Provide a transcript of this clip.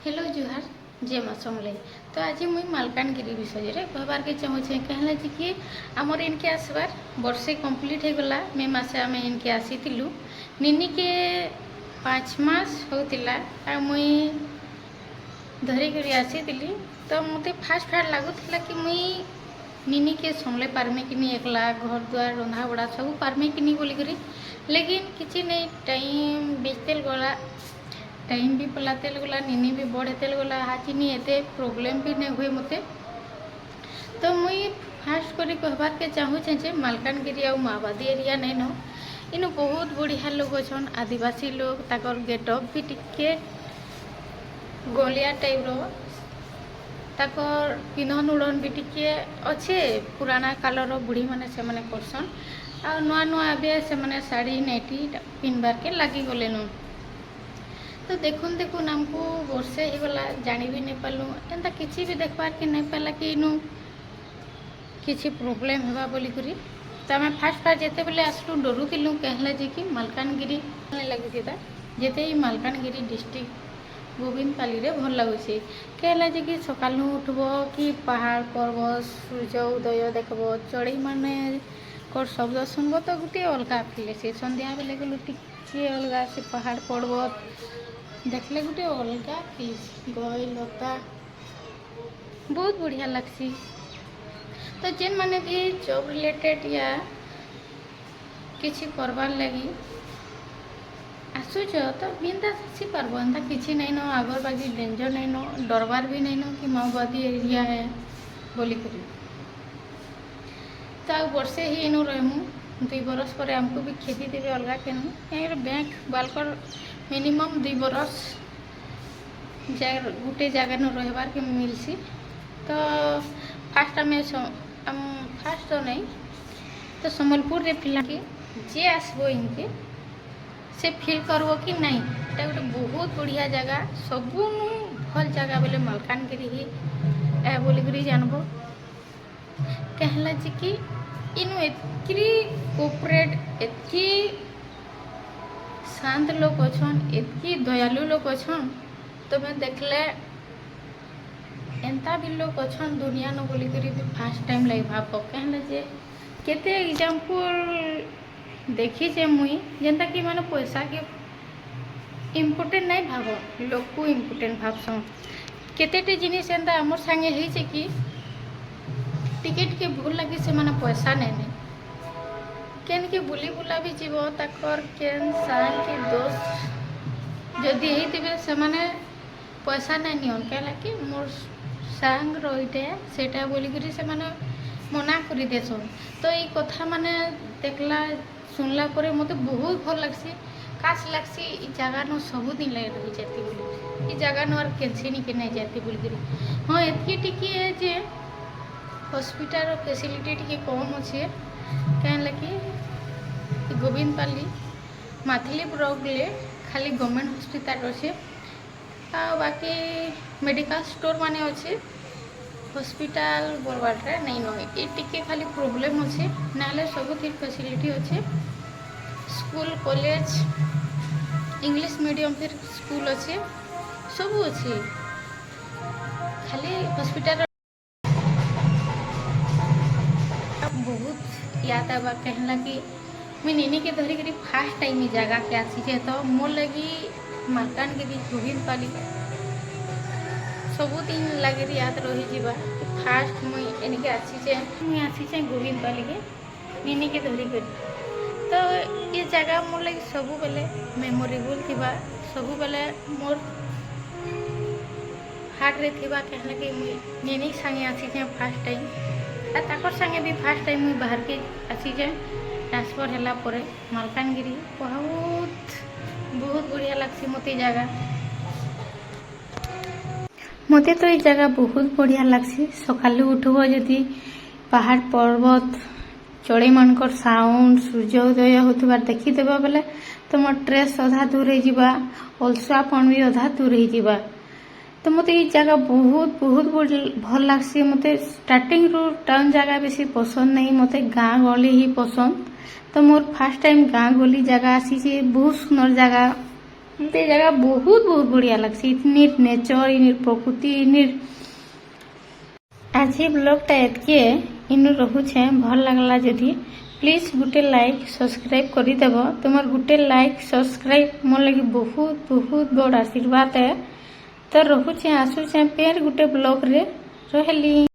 Hello जुहार जय माँ समले। तो आज मुई मालकानगिरी विषय में कहबार के चाहूँचे कहला जी कि आमर इनके आसबार वर्षे कंप्लीट हो गला। मे मासे आम इनके आसीलु निनी के 5 मास होता मुई धरिक आसी। तो मत फास्ट लगुला कि मुई निनी के संभले पार्मी कि एकला घर द्वार रंधा बड़ा सब पार्मी कि बोलिक, लेकिन किसी नहीं टाइम बीतते गला, टाइम भी पलाते गला, निनी भी बढ़ते गला, हाचिनी एते प्रॉब्लम भी नहीं हुए मते। तो मुई फास्ट करी कहबार के चाहूचे जे मालकानगिरी आ माओवादी एरिया नहीं न इन बहुत बढ़िया लोग अच्छन, आदिवासी लोग, ताकर गेटअप भी टिके गलिया टाइप रो, ताकर पिंधन उड़न भी टिके अच्छे पुराना कालर बुढ़ी मैंने से मैंने करसन आ नुआ नुआ ए से मैंने साड़ी नाइटी पिन्हबार के लगी गले न। तो देखुन देखुन आमको वर्षे हो गला जानी भी नहीं पालु, एंता किसी भी देखबार के नहीं पाला कि इनु किसी प्रॉब्लम होगा बोलिक। तो आम फास्ट जेते बेले आसलु डरुलु कहला जी कि मालकानगिरी लगी था जेते ही मालकानगिरी डिस्ट्रिक्ट गोविंदपाली रे भल लगुचे। कहला जी कि सकालू उठब कि पहाड़ पर्वत सूर्य उदय देखब, चढ़ई माने कर शब्द सुनब तो गोटे अलग फिल से, संध्या बेले गलु टिके अलग से पहाड़ पर्वत देखले गोटे अलग फिल, गई लता बहुत बढ़िया लगसी। तो जेन माने भी जॉब रिलेटेड या किसी करवार लगी आसुच तो बिंदास आसी पार्ब, एंता किसी नहीं न आगर बागी डेंजर नहीं न डरबार भी नहीं न कि माओवादी एरिया है बोलिक। तो आ वर्षे ही इनु रहमु 2 बरस पर आमको भी खेती देवे अलग के कहीं बैंक बालकर मिनिमम 2 बरस गोटे जगह न रहबार के मिलसी। तो फास्ट आम फास्ट तो नहीं तो सम्बलपुर रे फिला कि जे आसबो इनके से फील करबो कि नहीं एटा गोटे बहुत बढ़िया जगह, सबू भल जगह बोले मालकानगिरी ही ए बोलिक जानबो। कहला जी कि इनु एतकी कोऑपरेट एतकी शांत लोग अच्छन, एतकी दयालु लोग अच्छन, तो मैं देखले एंता भी लोग अच्छन दुनिया न बोलिक भी फास्ट टाइम लगे भाव। कहला जे केते एग्जाम्पल देखी जे मुई जेनता कि माने पैसा के इम्पोर्टेंट नहीं भाव, लोग को इम्पोर्टेंट भावसन। केतेटे जिनिस एंता आमर संगे है जे कि टिकेट के भूल लगी से माने पैसा नहीं केन के बुली बुला भी जीव ताकर केन सांग के दोस्त जदि होते से माने पैसा नहीं नियन कहला कि मोर सांग रईटे सेटा बोलिक से माने मना करी देसन। तो ये कथा माने देखला सुनला पर मत बहुत भल लगसी, काश लगसी इ जगह न सबुदिन लगे रही जाती बोली, इ जगह न और कैंसिनी के नहीं जाती बोलिक। हाँ एतकी टिकी है जे हॉस्पिटल फैसिलिटी टी कम अच्छे कहला कि गोविंदपाली माथली ब्लॉक ले खाली गवर्नमेंट हॉस्पिटल अच्छे आ बाकी मेडिकल स्टोर माने अच्छे, हॉस्पिटल बरवाड़ा नहीं न ये टिके खाली प्रॉब्लम अच्छे ना सब फैसिलिटी अच्छे। स्कूल कॉलेज इंग्लिश मीडियम फिर स्कूल अच्छे सब अच्छे, खाली हॉस्पिटल बहुत याद आवा। कहला कि मुझे निनी के धरिक फास्ट टाइम जगह के आसी तो मोर लगी मालकानगिरी गोविंदपाली सबुदिन लगे याद रही जावा कि फास्ट मुई एनिके आसी गोविंदपाली के निनी के धरिक। तो ये जगह मोर लगी सबू बेले मेमोरेबल थिबा, सबू बेले मोर हार्ट रे थिबा। कहला कि मुई निनी संगे आसी फास्ट टाइम आ ताकर संगे भी फास्ट टाइम मुई बाहर के आसी ट्रांसफर हैला परे मालकानगिरी बहुत बहुत बढ़िया लगसी मते जगह। मते तो ये जगह बहुत बढ़िया लगसी। सकालू उठब जदि पहाड़ पर्वत चढ़ई मानकर साउंड सूर्योदय होता देखीदेव बेले तुम स्ट्रेस अधा दूर हो, अलसुआपन भी अधा दूर हो। तो मत ये जगह बहुत बहुत भल लगसी। मत स्टार्टिंग रू टाउन जगह बेसी पसंद नहीं, मत गाँ गली ही पसंद। तो मोर फास्ट टाइम गाँ गली जगह आसी बहुत सुंदर जगह मते जगह बहुत बहुत बढ़िया लगसी इतनी नेचर इनिर प्रकृति इनिर आज ब्लॉगटा एतके इनु रहुछे भल लागला जदि प्लीज गुटे लाइक सब्सक्राइब करिदेव तुमर गुटे लाइक सब्सक्राइब मोर लगी बहुत बहुत बड़ आशीर्वाद है तो रहुछे आसुछे फेर गुटे ब्लॉग रे रहली।